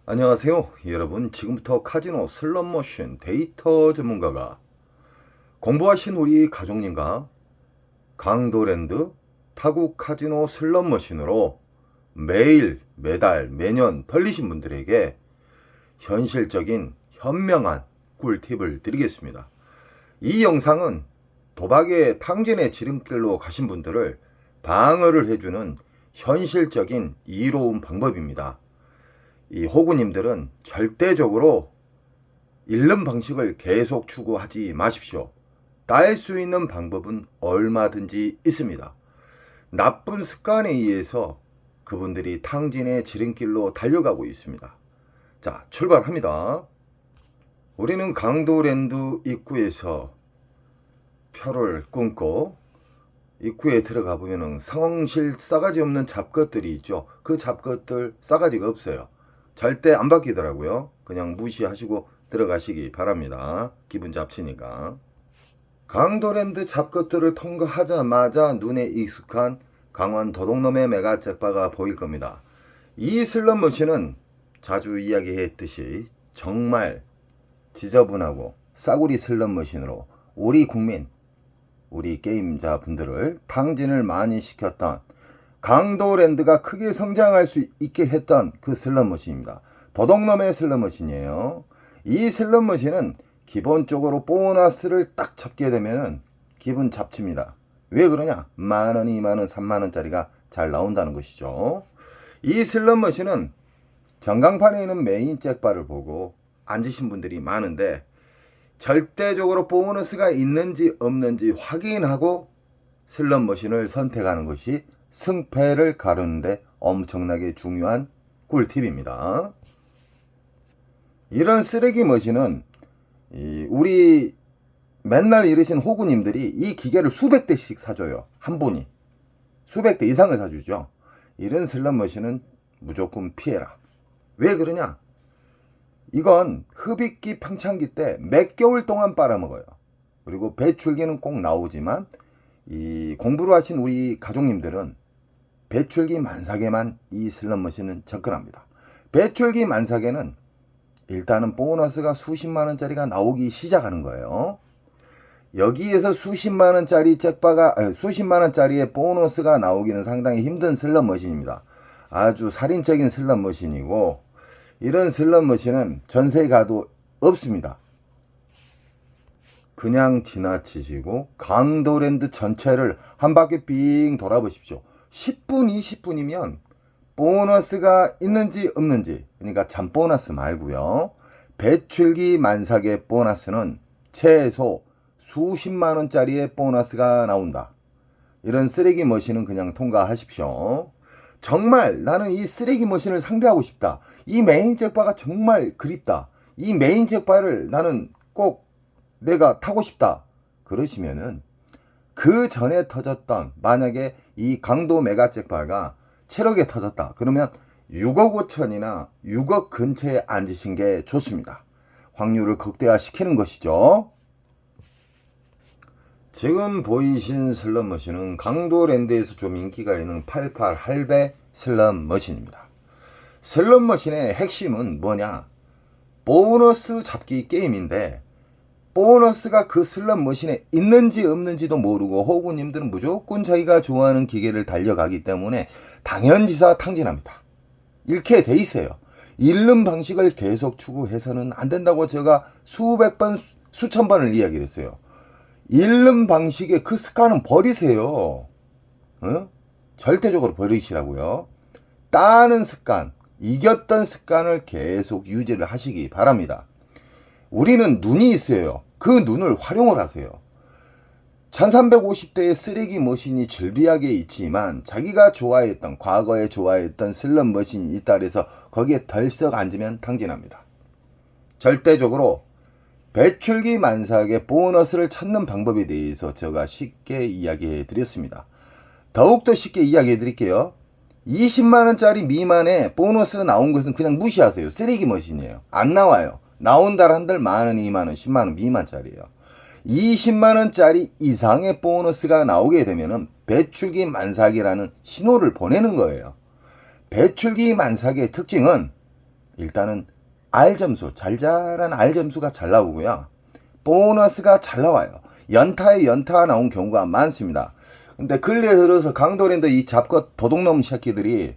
안녕하세요 여러분. 지금부터 카지노 슬롯머신 데이터 전문가가 공부하신 우리 가족님과 강도랜드 타국 카지노 슬롯머신으로 매일 매달 매년 털리신 분들에게 현실적인 현명한 꿀팁을 드리겠습니다. 이 영상은 도박의 탕진의 지름길로 가신 분들을 방어를 해주는 현실적인 이로운 방법입니다. 이 호구님들은 절대적으로 잃는 방식을 계속 추구하지 마십시오. 딸 수 있는 방법은 얼마든지 있습니다. 나쁜 습관에 의해서 그분들이 탕진의 지름길로 달려가고 있습니다. 자, 출발합니다. 우리는 강도랜드 입구에서 표를 끊고 입구에 들어가 보면은 상황실 싸가지 없는 잡것들이 있죠. 그 잡것들 싸가지가 없어요. 절대 안 바뀌더라고요. 그냥 무시하시고 들어가시기 바랍니다. 기분 잡치니까. 강도랜드 잡것들을 통과하자마자 눈에 익숙한 강원 도둑놈의 메가잭바가 보일 겁니다. 이 슬롯머신은 자주 이야기했듯이 정말 지저분하고 싸구리 슬롯머신으로 우리 국민, 우리 게임자 분들을 탕진을 많이 시켰던 강도랜드가 크게 성장할 수 있게 했던 그 슬롯머신입니다. 도둑놈의 슬롯머신이에요. 이 슬롯머신은 기본적으로 보너스를 딱 잡게 되면은 기분 잡칩니다. 왜 그러냐? 만원, 2만원, 3만원짜리가 잘 나온다는 것이죠. 이 슬롯머신은 전광판에 있는 메인 잭바를 보고 앉으신 분들이 많은데 절대적으로 보너스가 있는지 없는지 확인하고 슬롯머신을 선택하는 것이 승패를 가르는데 엄청나게 중요한 꿀팁입니다. 이런 쓰레기 머신은 우리 맨날 이러신 호구님들이 이 기계를 수백 대씩 사줘요. 한 분이 수백 대 이상을 사주죠. 이런 슬롯 머신은 무조건 피해라. 왜 그러냐? 이건 흡입기 평창기 때 몇 개월 동안 빨아먹어요. 그리고 배출기는 꼭 나오지만 이 공부를 하신 우리 가족님들은 배출기 만삭에만 이 슬롯머신은 접근합니다. 배출기 만삭에는 일단은 보너스가 수십만원짜리가 나오기 시작하는 거예요. 여기에서 수십만원짜리 수십만원짜리의 보너스가 나오기는 상당히 힘든 슬롯머신입니다. 아주 살인적인 슬롯머신이고 이런 슬롯머신은 전세에 가도 없습니다. 그냥 지나치시고 강도랜드 전체를 한 바퀴 빙 돌아보십시오. 10분, 20분이면 보너스가 있는지 없는지, 그러니까 잠보너스 말고요. 배출기 만삭의 보너스는 최소 수십만원짜리의 보너스가 나온다. 이런 쓰레기 머신은 그냥 통과하십시오. 정말 나는 이 쓰레기 머신을 상대하고 싶다. 이 메인 잭바가 정말 그립다. 이 메인 잭바를 나는 꼭 내가 타고 싶다. 그러시면은 그 전에 터졌던, 만약에 이 강도 메가 잭바가 7억에 터졌다. 그러면 6억 5천이나 6억 근처에 앉으신 게 좋습니다. 확률을 극대화시키는 것이죠. 지금 보이신 슬롯머신은 강도랜드에서 좀 인기가 있는 88 할배 슬롯머신입니다. 슬롯머신의 핵심은 뭐냐? 보너스 잡기 게임인데 보너스가 그 슬롯머신에 있는지 없는지도 모르고 호구님들은 무조건 자기가 좋아하는 기계를 달려가기 때문에 당연지사 탕진합니다. 이렇게 돼 있어요. 잃는 방식을 계속 추구해서는 안 된다고 제가 수백 번, 수천 번을 이야기를 했어요. 잃는 방식의 그 습관은 버리세요. 절대적으로 버리시라고요. 따는 습관, 이겼던 습관을 계속 유지를 하시기 바랍니다. 우리는 눈이 있어요. 그 눈을 활용을 하세요. 1350대의 쓰레기 머신이 즐비하게 있지만 자기가 좋아했던, 과거에 좋아했던 슬롯 머신이 있다 그래서 거기에 덜썩 앉으면 탕진합니다. 절대적으로 배출기 만삭의 보너스를 찾는 방법에 대해서 제가 쉽게 이야기해 드렸습니다. 더욱더 쉽게 이야기해 드릴게요. 20만원짜리 미만의 보너스 나온 것은 그냥 무시하세요. 쓰레기 머신이에요. 안 나와요. 나온다 한들 만원, 2만원, 10만원 미만짜리예요. 20만원짜리 이상의 보너스가 나오게 되면은 배출기 만삭이라는 신호를 보내는 거예요. 배출기 만삭의 특징은 일단은 R점수, 잘잘한 R점수가 잘 나오고요. 보너스가 잘 나와요. 연타에 연타가 나온 경우가 많습니다. 근데 근래에 들어서 강도랜드 이 잡것 도둑놈 새끼들이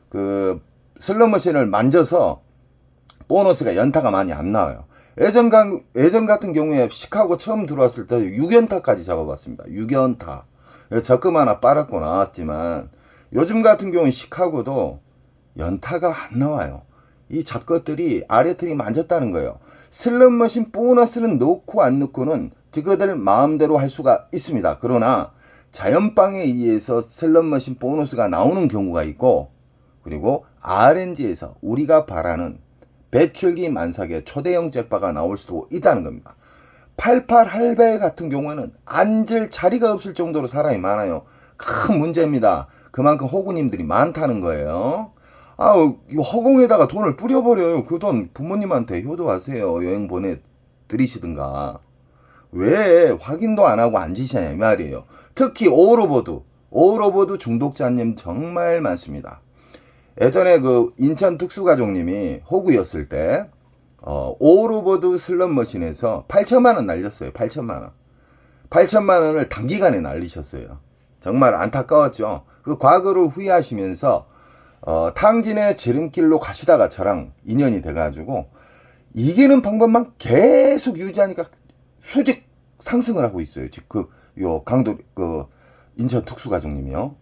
그 슬롯머신을 만져서 보너스가 연타가 많이 안 나와요. 예전 같은 경우에 시카고 처음 들어왔을 때 6연타까지 잡아봤습니다. 6연타. 적금 하나 빨았고 나왔지만 요즘 같은 경우는 시카고도 연타가 안 나와요. 이 잡것들이 아래틀이 만졌다는 거예요. 슬롯머신 보너스는 넣고 안 넣고는 그들 마음대로 할 수가 있습니다. 그러나 자연방에 의해서 슬롯머신 보너스가 나오는 경우가 있고, 그리고 RNG에서 우리가 바라는 배출기 만삭의 초대형 잭바가 나올 수도 있다는 겁니다. 88 할배 같은 경우에는 앉을 자리가 없을 정도로 사람이 많아요. 큰 문제입니다. 그만큼 호구님들이 많다는 거예요. 허공에다가 돈을 뿌려버려요. 그 돈 부모님한테 효도하세요. 여행 보내드리시든가. 왜 확인도 안 하고 앉으시냐 이 말이에요. 특히 오로보드 중독자님 정말 많습니다. 예전에 그 인천 특수가족님이 호구였을 때 오로보드 슬롯머신에서 8천만 원 날렸어요. 8천만 원을 단기간에 날리셨어요. 정말 안타까웠죠. 그 과거를 후회하시면서 탕진의 지름길로 가시다가 저랑 인연이 돼가지고 이기는 방법만 계속 유지하니까 수직 상승을 하고 있어요. 지금 인천 특수가족님이요.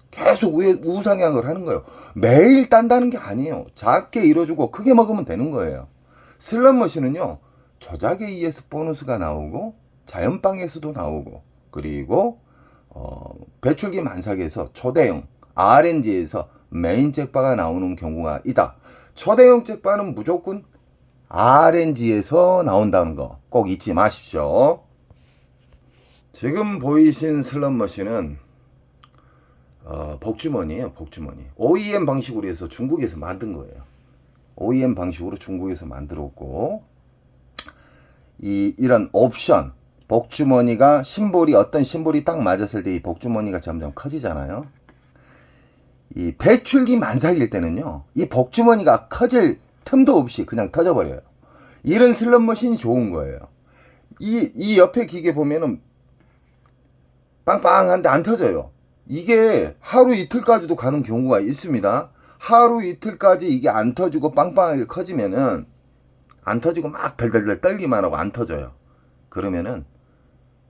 계속 우상향을 하는 거예요. 매일 딴다는 게 아니에요. 작게 이뤄주고 크게 먹으면 되는 거예요. 슬롯머신은요, 조작에 의해서 보너스가 나오고 자연방에서도 나오고, 그리고 배출기 만삭에서 초대형 RNG에서 메인 잭바가 나오는 경우가 있다. 초대형 잭바는 무조건 RNG에서 나온다는 거 꼭 잊지 마십시오. 지금 보이신 슬롯머신은 복주머니예요. 복주머니. OEM 방식으로 해서 중국에서 만든 거예요. OEM 방식으로 중국에서 만들었고, 이런 옵션, 복주머니가 어떤 심볼이 딱 맞았을 때 이 복주머니가 점점 커지잖아요. 이 배출기 만삭일 때는요, 이 복주머니가 커질 틈도 없이 그냥 터져버려요. 이런 슬롯머신이 좋은 거예요. 이 옆에 기계 보면은 빵빵한데 안 터져요. 이게 하루 이틀까지도 가는 경우가 있습니다. 하루 이틀까지 이게 안 터지고 빵빵하게 커지면은, 안 터지고 막 덜덜덜 떨기만 하고 안 터져요. 그러면은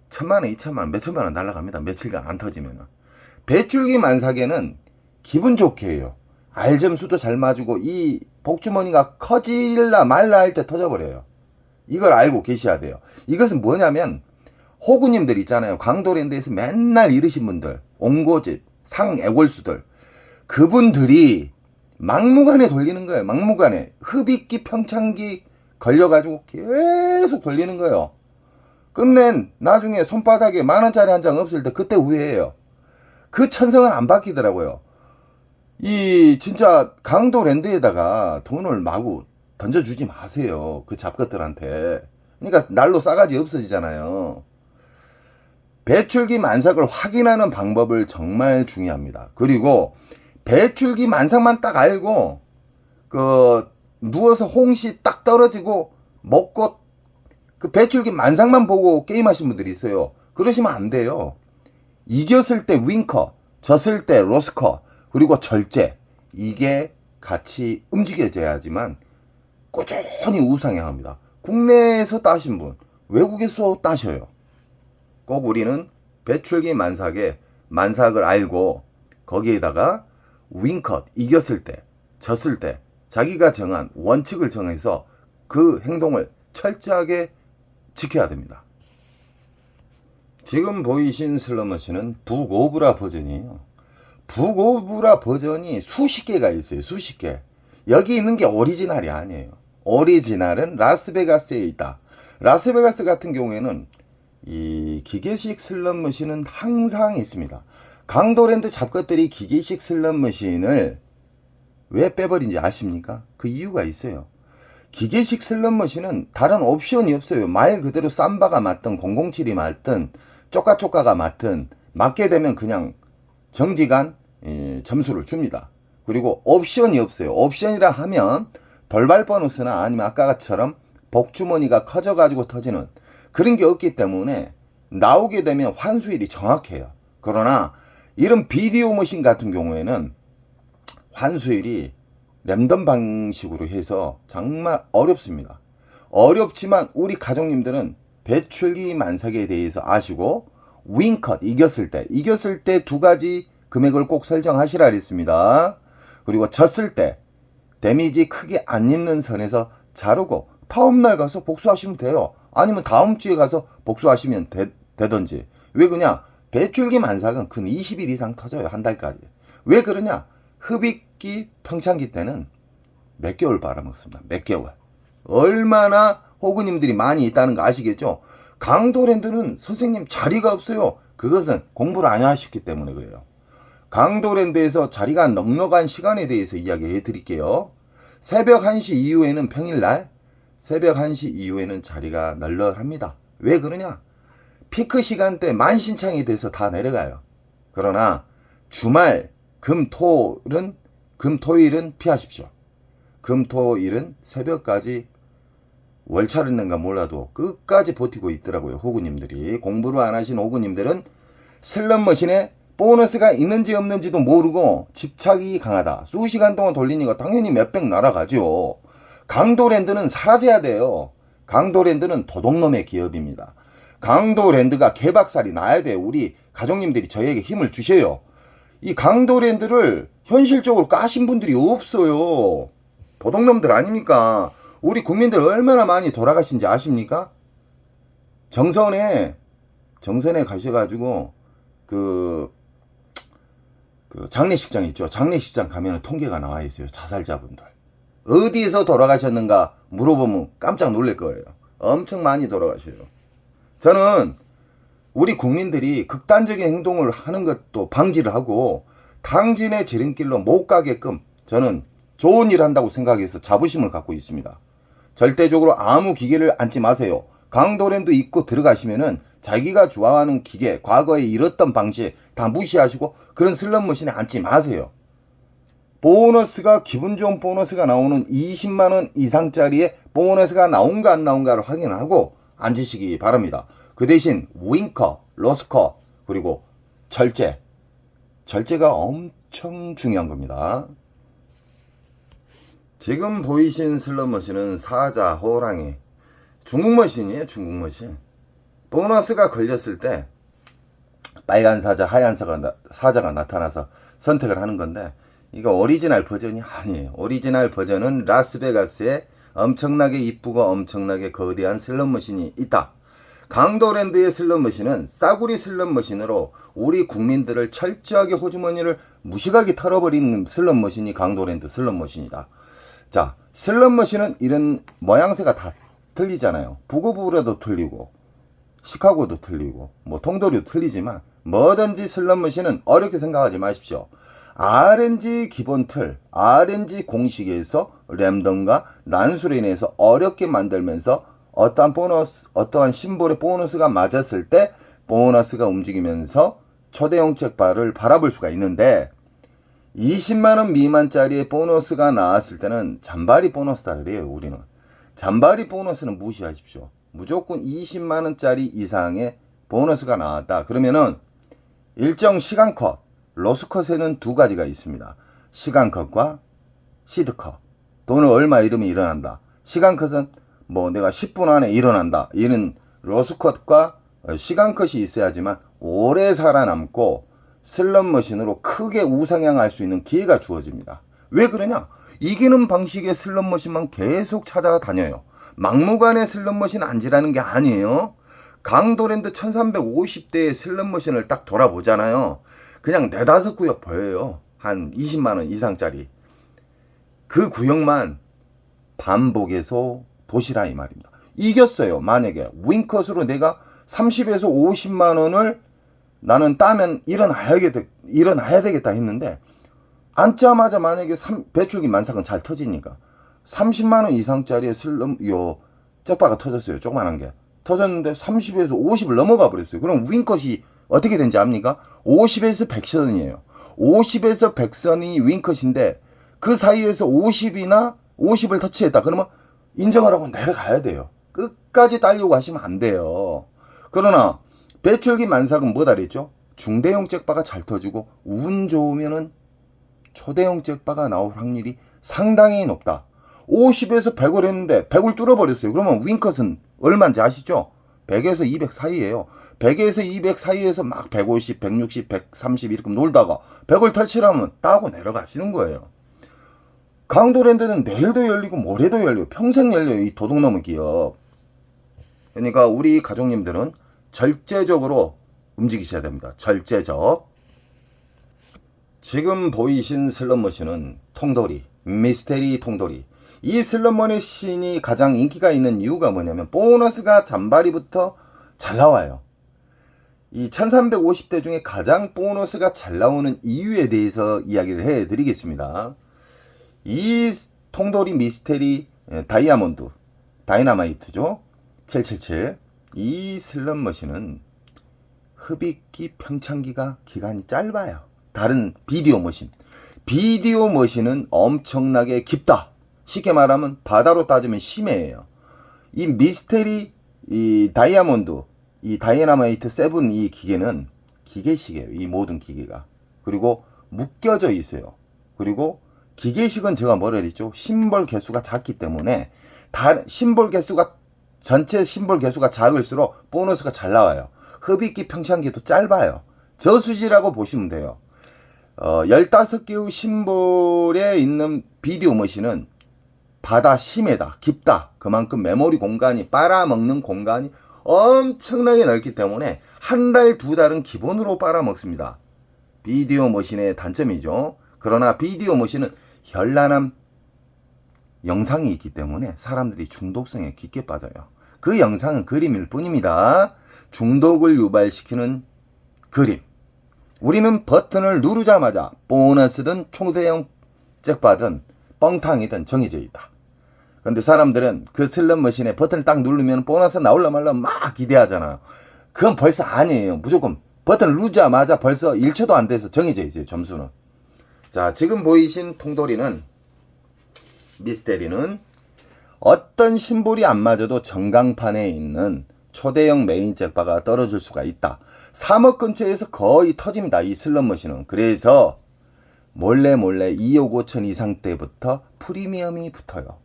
1,000만원, 2,000만원, 몇천만원 날아갑니다. 며칠간 안 터지면은. 배출기 만삭에는 기분 좋게 해요. R점수도 잘 맞고 이 복주머니가 커질라 말라 할 때 터져버려요. 이걸 알고 계셔야 돼요. 이것은 뭐냐면 호구님들 있잖아요. 강도랜드에서 맨날 이르신 분들, 옹고집, 상애골수들, 그분들이 막무가내 돌리는 거예요. 막무가내. 흡입기, 평창기 걸려가지고 계속 돌리는 거예요. 끝낸 나중에 손바닥에 10,000원짜리 한 장 없을 때 그때 후회해요. 그 천성은 안 바뀌더라고요. 진짜 강도랜드에다가 돈을 마구 던져주지 마세요. 그 잡것들한테. 그러니까 날로 싸가지 없어지잖아요. 배출기 만삭을 확인하는 방법을 정말 중요합니다. 그리고 배출기 만삭만 딱 알고 누워서 홍시 딱 떨어지고 먹고 그 배출기 만삭만 보고 게임하신 분들이 있어요. 그러시면 안 돼요. 이겼을 때 윙커, 졌을 때 로스커, 그리고 절제, 이게 같이 움직여져야지만 꾸준히 우상향합니다. 국내에서 따신 분, 외국에서 따셔요. 꼭 우리는 배출기 만삭을 알고 거기에다가 윙컷, 이겼을 때, 졌을 때 자기가 정한 원칙을 정해서 그 행동을 철저하게 지켜야 됩니다. 지금 보이신 슬롯머신은 북오브라 버전이에요. 북오브라 버전이 수십 개가 있어요. 수십 개. 여기 있는 게 오리지널이 아니에요. 오리지널은 라스베가스에 있다. 라스베가스 같은 경우에는 이 기계식 슬롯머신은 항상 있습니다. 강도랜드 잡것들이 기계식 슬롯머신을 왜 빼버린지 아십니까? 그 이유가 있어요. 기계식 슬롯머신은 다른 옵션이 없어요. 말 그대로 삼바가 맞든 007이 맞든 쪼까쪼까가 맞든 맞게 되면 그냥 정지간 점수를 줍니다. 그리고 옵션이 없어요. 옵션이라 하면 돌발 보너스나 아니면 아까처럼 복주머니가 커져가지고 터지는 그런 게 없기 때문에 나오게 되면 환수율이 정확해요. 그러나 이런 비디오 머신 같은 경우에는 환수율이 랜덤 방식으로 해서 정말 어렵습니다. 어렵지만 우리 가족님들은 배출기 만삭에 대해서 아시고 윙컷 이겼을 때 두 가지 금액을 꼭 설정하시라 그랬습니다. 그리고 졌을 때 데미지 크게 안 입는 선에서 자르고 다음날 가서 복수하시면 돼요. 아니면 다음 주에 가서 복수하시면 되든지. 왜 그러냐? 배출기 만삭은 근 20일 이상 터져요. 한 달까지. 왜 그러냐? 흡입기 평창기 때는 몇 개월 빨아먹습니다. 몇 개월. 얼마나 호구님들이 많이 있다는 거 아시겠죠? 강도랜드는 선생님 자리가 없어요. 그것은 공부를 안 하셨기 때문에 그래요. 강도랜드에서 자리가 넉넉한 시간에 대해서 이야기해 드릴게요. 새벽 1시 이후에는 평일날 새벽 1시 이후에는 자리가 널널합니다. 왜 그러냐? 피크 시간대 만신창이 돼서 다 내려가요. 그러나 주말 금토일은 피하십시오. 금토일은 새벽까지 월차를 낸가 몰라도 끝까지 버티고 있더라고요. 호구님들이. 공부를 안 하신 호구님들은 슬롯머신에 보너스가 있는지 없는지도 모르고 집착이 강하다. 수시간 동안 돌리니까 당연히 몇백 날아가죠. 강도랜드는 사라져야 돼요. 강도랜드는 도둑놈의 기업입니다. 강도랜드가 개박살이 나야 돼요. 우리 가족님들이 저희에게 힘을 주셔요. 이 강도랜드를 현실적으로 까신 분들이 없어요. 도둑놈들 아닙니까? 우리 국민들 얼마나 많이 돌아가신지 아십니까? 정선에 가셔가지고 그 장례식장 있죠. 장례식장 가면은 통계가 나와 있어요. 자살자분들. 어디서 돌아가셨는가 물어보면 깜짝 놀랄 거예요. 엄청 많이 돌아가셔요. 저는 우리 국민들이 극단적인 행동을 하는 것도 방지를 하고 당진의 지름길로 못 가게끔 저는 좋은 일 한다고 생각해서 자부심을 갖고 있습니다. 절대적으로 아무 기계를 앉지 마세요. 강도랜드 입고 들어가시면은 자기가 좋아하는 기계, 과거에 잃었던 방식 다 무시하시고 그런 슬롯머신에 앉지 마세요. 보너스가 기분 좋은 보너스가 나오는 20만원 이상짜리의 보너스가 나온가 안 나온가를 확인하고 앉으시기 바랍니다. 그 대신 윙커, 로스커 그리고 절제가 엄청 중요한 겁니다. 지금 보이신 슬롯머신은 사자, 호랑이 중국머신이에요. 중국머신. 보너스가 걸렸을 때 빨간 사자, 하얀 사자가 나타나서 선택을 하는 건데 이거 오리지널 버전이 아니에요. 오리지널 버전은 라스베가스에 엄청나게 이쁘고 엄청나게 거대한 슬롯머신이 있다. 강도랜드의 슬롯머신은 싸구리 슬롯머신으로 우리 국민들을 철저하게 호주머니를 무식하게 털어버리는 슬롯머신이 강도랜드 슬롯머신이다. 자, 슬롯머신은 이런 모양새가 다 틀리잖아요. 부고부라도 틀리고 시카고도 틀리고 뭐 통도리도 틀리지만 뭐든지 슬롯머신은 어렵게 생각하지 마십시오. RNG 기본 틀, RNG 공식에서 랜덤과 난수로 인해서 어렵게 만들면서 어떠한 심볼의 보너스가 맞았을 때 보너스가 움직이면서 초대형 책발을 바라볼 수가 있는데 20만원 미만짜리의 보너스가 나왔을 때는 잔바리 보너스다 그래요. 우리는 잔바리 보너스는 무시하십시오. 무조건 20만원짜리 이상의 보너스가 나왔다. 그러면은 일정 시간컷, 로스컷에는 두 가지가 있습니다. 시간컷과 시드컷. 돈을 얼마 잃으면 일어난다. 시간컷은 뭐 내가 10분 안에 일어난다. 이는 로스컷과 시간컷이 있어야지만 오래 살아남고 슬롯머신으로 크게 우상향할 수 있는 기회가 주어집니다. 왜 그러냐? 이기는 방식의 슬롯머신만 계속 찾아다녀요. 막무가내 슬롯머신 앉으라는 게 아니에요. 강도랜드 1350대의 슬롯머신을 딱 돌아보잖아요. 그냥 4-5 구역 보여요. 한 20만원 이상짜리. 그 구역만 반복해서 보시라 이 말입니다. 이겼어요. 만약에 윙컷으로 내가 30에서 50만원을 나는 따면 일어나야 되겠다 했는데 앉자마자 만약에 배출기 만삭은 잘 터지니까 30만원 이상짜리의 잭바가 터졌어요. 조그만한 게 터졌는데 30에서 50을 넘어가 버렸어요. 그럼 윙컷이 어떻게 된지 압니까? 50에서 100선이에요. 50에서 100선이 윙컷인데 그 사이에서 50이나 50을 터치했다. 그러면 인정을 하고 내려가야 돼요. 끝까지 딸려고 하시면 안 돼요. 그러나 배출기 만삭은 뭐다 그랬죠? 중대형 잭바가 잘 터지고 운 좋으면은 초대형 잭바가 나올 확률이 상당히 높다. 50에서 100을 했는데 100을 뚫어버렸어요. 그러면 윙컷은 얼마인지 아시죠? 100에서 200 사이에요. 100에서 200 사이에서 막 150, 160, 130 이렇게 놀다가 100을 탈취하면 따고 내려가시는 거예요. 강도랜드는 내일도 열리고 모레도 열려요. 평생 열려요. 이 도둑놈의 기업. 그러니까 우리 가족님들은 절제적으로 움직이셔야 됩니다. 절제적. 지금 보이신 슬롯머신은 통돌이, 미스테리 통돌이. 이 슬롯머신이 가장 인기가 있는 이유가 뭐냐면 보너스가 잔바리부터 잘 나와요. 이 1350대 중에 가장 보너스가 잘 나오는 이유에 대해서 이야기를 해드리겠습니다. 이 통돌이 미스테리 다이아몬드, 다이너마이트죠. 777. 이 슬롯머신은 흡입기 평창기가 기간이 짧아요. 다른 비디오 머신. 비디오 머신은 엄청나게 깊다. 쉽게 말하면 바다로 따지면 심해예요. 이 미스테리, 이 다이아몬드, 이 다이너마이트 7 이 기계는 기계식이에요. 이 모든 기계가. 그리고 묶여져 있어요. 그리고 기계식은 제가 뭐라 그랬죠? 심볼 개수가 작기 때문에 심볼 개수가 전체 심볼 개수가 작을수록 보너스가 잘 나와요. 흡입기 평창기도 짧아요. 저수지라고 보시면 돼요. 15개의 심볼에 있는 비디오 머신은 바다 심해다, 깊다. 그만큼 메모리 공간이 빨아먹는 공간이 엄청나게 넓기 때문에 한 달, 두 달은 기본으로 빨아먹습니다. 비디오 머신의 단점이죠. 그러나 비디오 머신은 현란한 영상이 있기 때문에 사람들이 중독성에 깊게 빠져요. 그 영상은 그림일 뿐입니다. 중독을 유발시키는 그림. 우리는 버튼을 누르자마자 보너스든 초대형 잭바든 뻥탕이든 정해져 있다. 근데 사람들은 그 슬롯머신에 버튼을 딱 누르면 보너스 나올라 말라 막 기대하잖아요. 그건 벌써 아니에요. 무조건 버튼을 누르자마자 벌써 1초도 안 돼서 정해져 있어요. 점수는. 자, 지금 보이신 통돌이는 미스테리는 어떤 심볼이 안 맞아도 전광판에 있는 초대형 메인 잭바가 떨어질 수가 있다. 3억 근처에서 거의 터집니다. 이 슬롯머신은. 그래서 몰래 2억 5천 이상 때부터 프리미엄이 붙어요.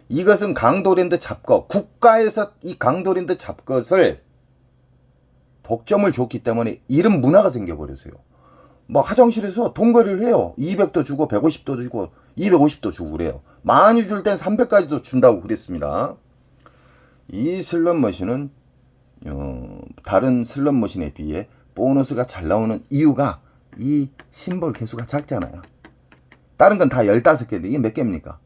이것은 강도랜드 잡것, 국가에서 이 강도랜드 잡것을 독점을 줬기 때문에 이런 문화가 생겨버렸어요. 뭐 화장실에서 돈거리를 해요. 200도 주고 150도 주고 250도 주고 그래요. 많이 줄 땐 300까지도 준다고 그랬습니다. 이 슬롯머신은 다른 슬롯머신에 비해 보너스가 잘 나오는 이유가 이 심볼 개수가 작잖아요. 다른 건 다 15개인데 이게 몇 개입니까?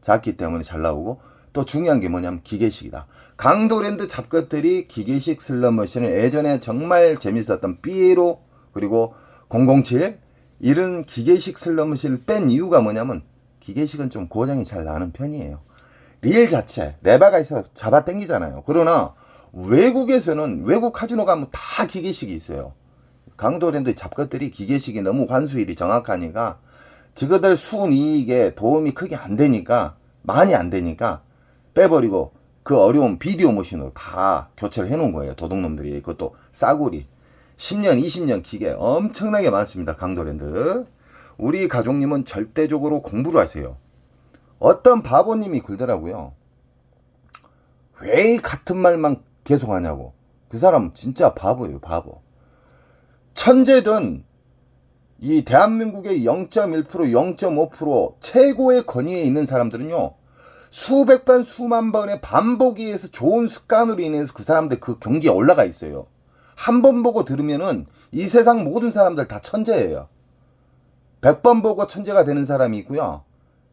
작기 때문에 잘 나오고, 또 중요한 게 뭐냐면 기계식이다. 강도랜드 잡것들이 기계식 슬롯머신을 예전에 정말 재밌었던 삐에로 그리고 007 이런 기계식 슬롯머신을 뺀 이유가 뭐냐면 기계식은 좀 고장이 잘 나는 편이에요. 릴 자체 레바가 있어서 잡아 당기잖아요. 그러나 외국에서는 외국 카지노 가면 다 기계식이 있어요. 강도랜드 잡것들이 기계식이 너무 환수율이 정확하니까 저거들 순이익에 도움이 크게 안 되니까, 많이 안 되니까 빼버리고 그 어려운 비디오 머신으로 다 교체를 해놓은 거예요. 도둑놈들이. 그것도 싸구리 10년 20년 기계 엄청나게 많습니다. 강도랜드. 우리 가족님은 절대적으로 공부를 하세요. 어떤 바보님이 굴더라고요. 왜 같은 말만 계속 하냐고. 그 사람 진짜 바보예요. 바보. 천재든 이 대한민국의 0.1%, 0.5% 최고의 권위에 있는 사람들은요, 수백 번, 수만 번의 반복에 의해서 좋은 습관으로 인해서 그 사람들 그 경지에 올라가 있어요. 한 번 보고 들으면은 이 세상 모든 사람들 다 천재예요. 100번 보고 천재가 되는 사람이 있고요.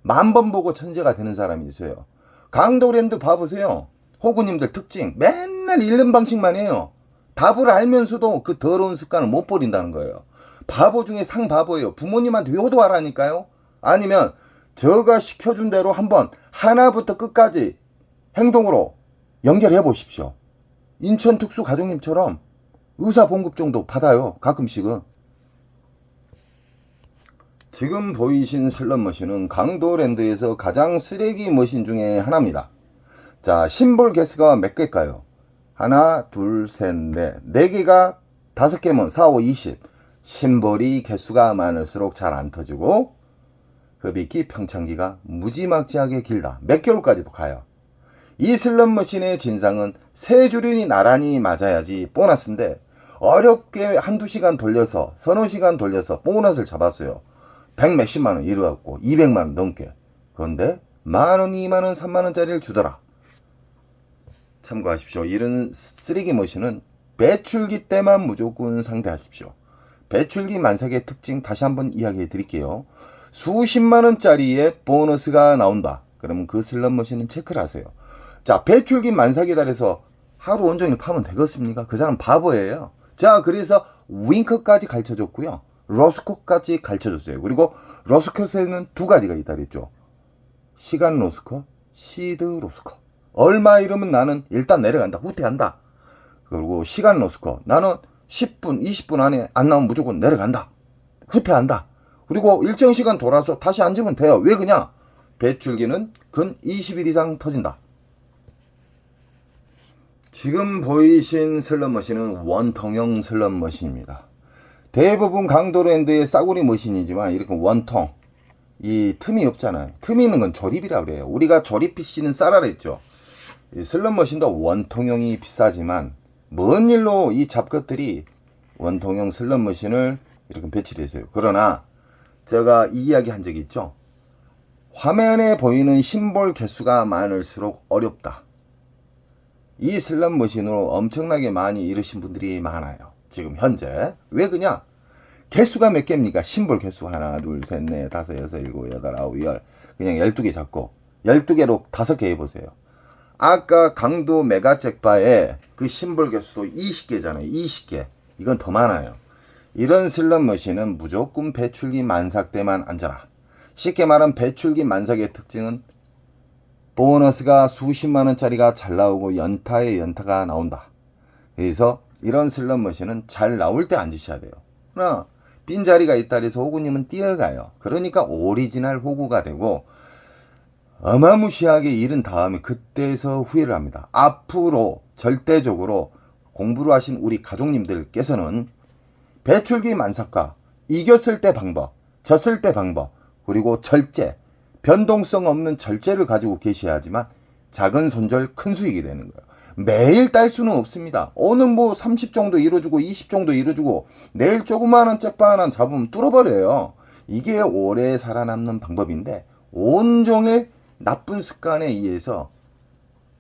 10,000번 보고 천재가 되는 사람이 있어요. 강도랜드 봐보세요. 호구님들 특징. 맨날 잃는 방식만 해요. 답을 알면서도 그 더러운 습관을 못 버린다는 거예요. 바보 중에 상바보예요. 부모님한테 효도하라니까요. 아니면 제가 시켜준 대로 한번 하나부터 끝까지 행동으로 연결해 보십시오. 인천 특수 가족님처럼 의사 봉급 정도 받아요. 가끔씩은. 지금 보이신 슬롯머신은 강도랜드에서 가장 쓰레기 머신 중에 하나입니다. 자, 심볼 개수가 몇 개일까요? 하나, 둘, 셋, 넷. 4개가 5개면 4, 5, 20. 심볼이 개수가 많을수록 잘 안 터지고 흡입기, 평창기가 무지막지하게 길다. 몇 개월까지도 가요. 이 슬롯머신의 진상은 세 줄이 나란히 맞아야지 보너스인데 어렵게 한두 시간 돌려서 서너 시간 돌려서 보너스를 잡았어요. 100 몇십만 원 이래갖고 200만 원 넘게. 그런데 만원, 2만원, 3만원짜리를 주더라. 참고하십시오. 이런 쓰레기 머신은 배출기 때만 무조건 상대하십시오. 배출기 만삭의 특징 다시 한번 이야기해 드릴게요. 수십만원짜리의 보너스가 나온다. 그러면 그 슬롯 머신은 체크를 하세요. 자, 배출기 만삭이다 해서 하루 온종일 파면 되겠습니까? 그 사람 바보예요. 자, 그래서 윙크까지 가르쳐줬고요. 로스컷까지 가르쳐줬어요. 그리고 로스컷에는 두 가지가 있다 그랬죠. 시간 로스컷, 시드 로스컷. 얼마 이러면 나는 일단 내려간다. 후퇴한다. 그리고 시간 로스컷. 나는 10분, 20분 안에 안 나오면 무조건 내려간다. 후퇴한다. 그리고 일정 시간 돌아서 다시 앉으면 돼요. 왜 그냐? 배출기는 근 20일 이상 터진다. 지금 보이신 슬롯머신은 원통형 슬롯머신입니다. 대부분 강도랜드의 싸구리 머신이지만 이렇게 원통, 이 틈이 없잖아요. 틈이 있는 건 조립이라고 그래요. 우리가 조립 PC는 싸라 그랬죠. 이 슬롯머신도 원통형이 비싸지만 먼 일로 이 잡것들이 원통형 슬롯머신을 이렇게 배치를 했어요. 그러나 제가 이 이야기 한 적이 있죠. 화면에 보이는 심볼 개수가 많을수록 어렵다. 이 슬롯머신으로 엄청나게 많이 잃으신 분들이 많아요. 지금 현재. 왜 그냐? 개수가 몇 개입니까? 심볼 개수 하나, 둘, 셋, 넷, 다섯, 여섯, 일곱, 여덟, 아홉, 열. 그냥 12개 잡고 12개로 5개 해보세요. 아까 강도 메가잭바에 그 심볼 개수도 20개잖아요. 20개. 이건 더 많아요. 이런 슬롯머신은 무조건 배출기 만삭 때만 앉아라. 쉽게 말하면 배출기 만삭의 특징은 보너스가 수십만원짜리가 잘 나오고 연타에 연타가 나온다. 그래서 이런 슬롯머신은 잘 나올 때 앉으셔야 돼요. 그러나 빈자리가 있다 해서 호구님은 뛰어가요. 그러니까 오리지널 호구가 되고 어마무시하게 잃은 다음에 그때서 후회를 합니다. 앞으로 절대적으로 공부를 하신 우리 가족님들께서는 배출기 만삭과 이겼을 때 방법, 졌을 때 방법, 그리고 절제, 변동성 없는 절제를 가지고 계셔야지만 작은 손절 큰 수익이 되는 거예요. 매일 딸 수는 없습니다. 오늘 뭐 30 정도 이뤄주고 20 정도 이뤄주고 내일 조그마한 잭바 하나 잡으면 뚫어버려요. 이게 오래 살아남는 방법인데 온종일 나쁜 습관에 의해서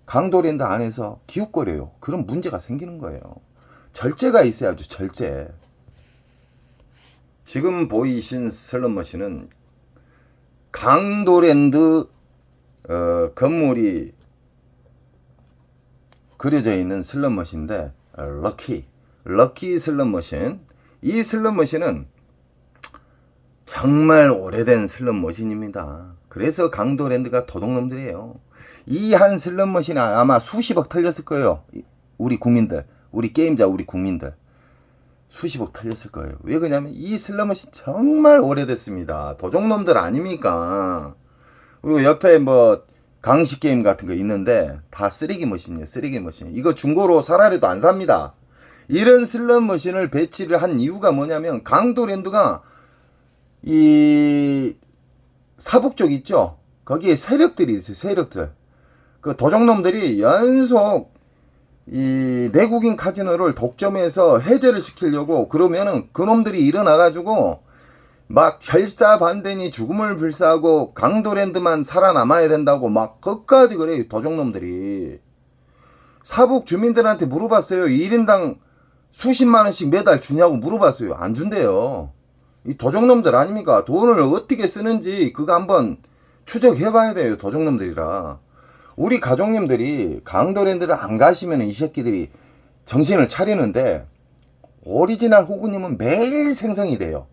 강도랜드 안에서 기웃거려요. 그런 문제가 생기는 거예요. 절제가 있어야죠. 절제. 지금 보이신 슬롯머신은 강도랜드 건물이 그려져 있는 슬롯머신인데 럭키 슬롯머신. 이 슬롯머신은 정말 오래된 슬롯머신입니다. 그래서 강도랜드가 도둑놈들이에요. 이 한 슬롯머신이 아마 수십억 털렸을 거예요. 우리 국민들, 우리 게임자, 우리 국민들 수십억 털렸을 거예요. 왜 그러냐면 이 슬롯머신 정말 오래됐습니다. 도둑놈들 아닙니까? 그리고 옆에 뭐 강식 게임 같은 거 있는데 다 쓰레기 머신이에요. 쓰레기 머신. 이거 중고로 사라리도 안 삽니다. 이런 슬롯 머신을 배치를 한 이유가 뭐냐면 강도랜드가 이 사북 쪽 있죠. 거기에 세력들이 있어요. 세력들. 그 도적놈들이 연속 이 내국인 카지노를 독점해서 해제를 시키려고 그러면은 그놈들이 일어나가지고 막 결사반대니 죽음을 불사하고 강도랜드만 살아남아야 된다고 막 끝까지 그래요. 도적놈들이. 사북 주민들한테 물어봤어요. 1인당 수십만원씩 매달 주냐고 물어봤어요. 안 준대요. 이 도적놈들 아닙니까? 돈을 어떻게 쓰는지 그거 한번 추적해봐야 돼요. 도적놈들이라. 우리 가족님들이 강도랜드를 안 가시면 이 새끼들이 정신을 차리는데 오리지널 호구님은 매일 생성이 돼요.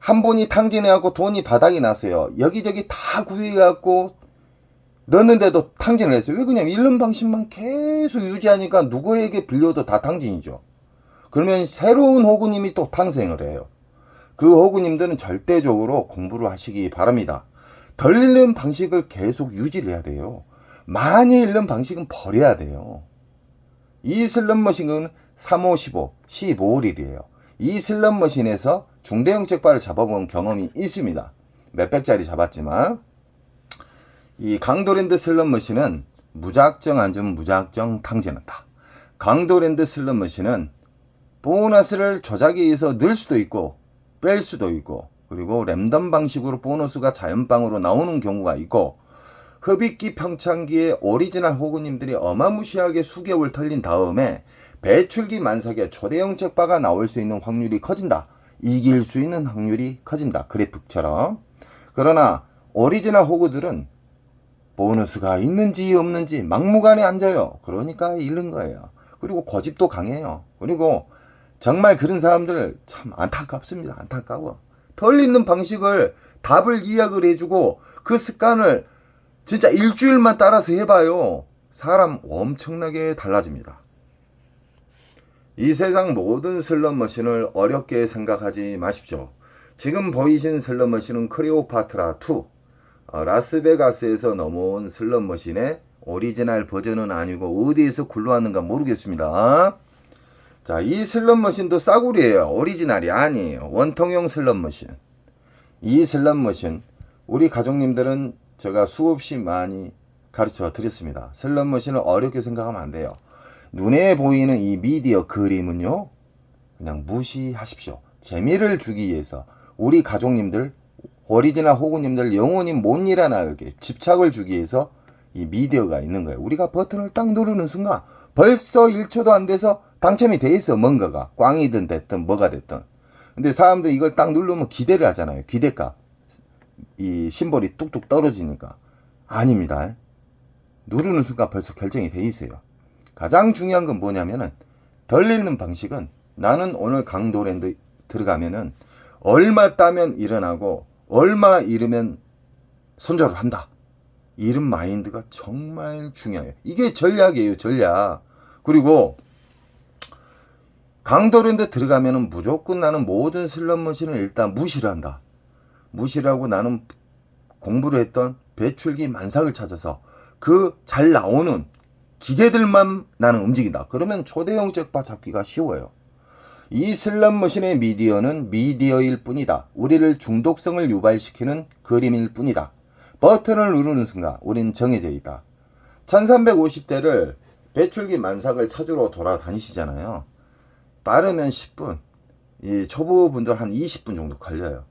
한 분이 탕진해갖고 돈이 바닥이 났어요. 여기저기 다 구해갖고 넣는데도 탕진을 했어요. 왜 그냥 잃는 방식만 계속 유지하니까 누구에게 빌려도 다 탕진이죠. 그러면 새로운 호구님이 또 탄생을 해요. 그 호구님들은 절대적으로 공부를 하시기 바랍니다. 덜 읽는 방식을 계속 유지를 해야 돼요. 많이 읽는 방식은 버려야 돼요. 이 슬롯머신은 3, 5, 15, 15일이에요. 이 슬롯머신에서 중대형 잭바를 잡아본 경험이 있습니다. 몇백짜리 잡았지만 이 강도랜드 슬롯머신은 무작정 앉으면 무작정 탕진한다. 강도랜드 슬롯머신은 보너스를 조작에 의해서 넣을 수도 있고 뺄 수도 있고, 그리고 랜덤 방식으로 보너스가 자연방으로 나오는 경우가 있고, 흡입기 평창기에 오리지널 호구님들이 어마무시하게 수개월 털린 다음에 배출기 만삭에 초대형 잭바가 나올 수 있는 확률이 커진다. 이길 수 있는 확률이 커진다. 그래프처럼. 그러나 오리지널 호구들은 보너스가 있는지 없는지 막무가내 앉아요. 그러니까 잃는 거예요. 그리고 고집도 강해요. 그리고 정말 그런 사람들 참 안타깝습니다. 안타까워. 덜 있는 방식을 답을 이야기를 해주고 그 습관을 진짜 일주일만 따라서 해봐요. 사람 엄청나게 달라집니다. 이 세상 모든 슬롯머신을 어렵게 생각하지 마십시오. 지금 보이신 슬롯머신은 클레오파트라2, 라스베가스에서 넘어온 슬롯머신의 오리지널 버전은 아니고 어디에서 굴러왔는가 모르겠습니다. 자, 이 슬롯머신도 싸구려예요. 오리지널이 아니에요. 원통형 슬롯머신. 이 슬롯머신 우리 가족님들은 제가 수없이 많이 가르쳐 드렸습니다. 슬롯머신을 어렵게 생각하면 안 돼요. 눈에 보이는 이 미디어 그림은요, 그냥 무시하십시오. 재미를 주기 위해서 우리 가족님들, 오리지널 호구님들 영원히 못 일어나게 집착을 주기 위해서 이 미디어가 있는 거예요. 우리가 버튼을 딱 누르는 순간 벌써 1초도 안 돼서 당첨이 돼 있어. 뭔가가 꽝이든 됐든 뭐가 됐든. 근데 사람들이 이걸 딱 누르면 기대를 하잖아요. 기대값. 이 심볼이 뚝뚝 떨어지니까. 아닙니다. 누르는 순간 벌써 결정이 돼 있어요. 가장 중요한 건 뭐냐면은 덜 읽는 방식은 나는 오늘 강도랜드 들어가면은 얼마 따면 일어나고 얼마 잃으면 손절을 한다. 이런 마인드가 정말 중요해요. 이게 전략이에요. 전략. 그리고 강도랜드 들어가면은 무조건 나는 모든 슬롯머신을 일단 무시를 한다. 무시를 하고 나는 공부를 했던 배출기 만삭을 찾아서 그 잘 나오는 기계들만 나는 움직인다. 그러면 초대형 잭바 잡기가 쉬워요. 이 슬롯머신의 미디어는 미디어일 뿐이다. 우리를 중독성을 유발시키는 그림일 뿐이다. 버튼을 누르는 순간 우린 정해져 있다. 1350대를 배출기 만삭을 찾으러 돌아다니시잖아요. 빠르면 10분, 이 초보분들 한 20분 정도 걸려요.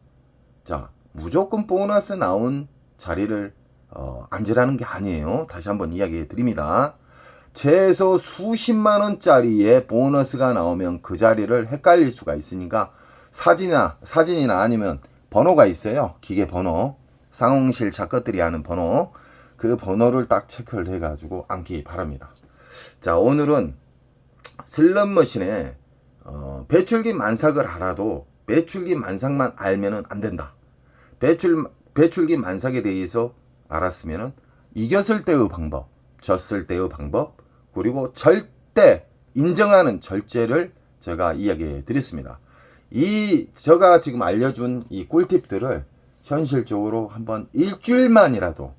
자, 무조건 보너스 나온 자리를 앉으라는 게 아니에요. 다시 한번 이야기해 드립니다. 최소 수십만원짜리의 보너스가 나오면 그 자리를 헷갈릴 수가 있으니까 사진이나 아니면 번호가 있어요. 기계 번호. 상홍실 작가들이 하는 번호. 그 번호를 딱 체크를 해가지고 앉기 바랍니다. 자, 오늘은 슬롯머신에 배출기 만삭을 알아도 배출기 만삭만 알면은 안 된다. 배출기 만삭에 대해서 알았으면은 이겼을 때의 방법, 졌을 때의 방법, 그리고 절대 인정하는 절제를 제가 이야기해 드렸습니다. 제가 지금 알려준 이 꿀팁들을 현실적으로 한번 일주일만이라도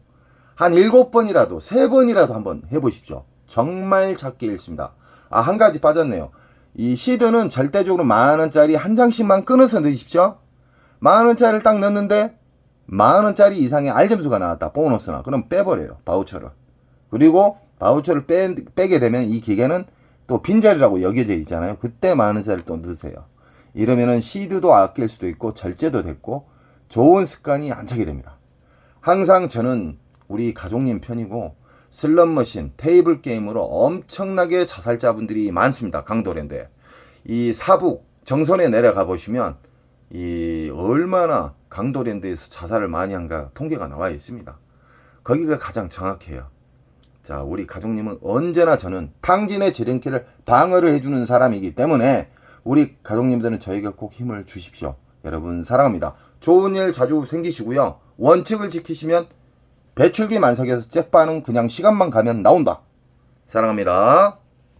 한 7번이라도 3번이라도 한번 해보십시오. 정말 작게 읽습니다. 한 가지 빠졌네요. 이 시드는 절대적으로 10,000원짜리 한 장씩만 끊어서 넣으십시오. 10,000원짜리를 딱 넣는데 10,000원짜리 이상의 알점수가 나왔다. 보너스나. 그럼 빼버려요. 바우처를. 그리고 바우처를 빼게 되면 이 기계는 또 빈자리라고 여겨져 있잖아요. 그때 10,000원짜리를 또 넣으세요. 이러면은 시드도 아낄 수도 있고 절제도 됐고 좋은 습관이 안 차게 됩니다. 항상 저는 우리 가족님 편이고 슬롯머신, 테이블 게임으로 엄청나게 자살자분들이 많습니다. 강도랜드에. 이 사북 정선에 내려가 보시면 이 얼마나 강도랜드에서 자살을 많이 한가 통계가 나와 있습니다. 거기가 가장 정확해요. 자, 우리 가족님은 언제나 저는 탕진의 지름길을 방어를 해주는 사람이기 때문에 우리 가족님들은 저에게 꼭 힘을 주십시오. 여러분 사랑합니다. 좋은 일 자주 생기시고요. 원칙을 지키시면 배출기 만삭에서 잭바는 그냥 시간만 가면 나온다. 사랑합니다.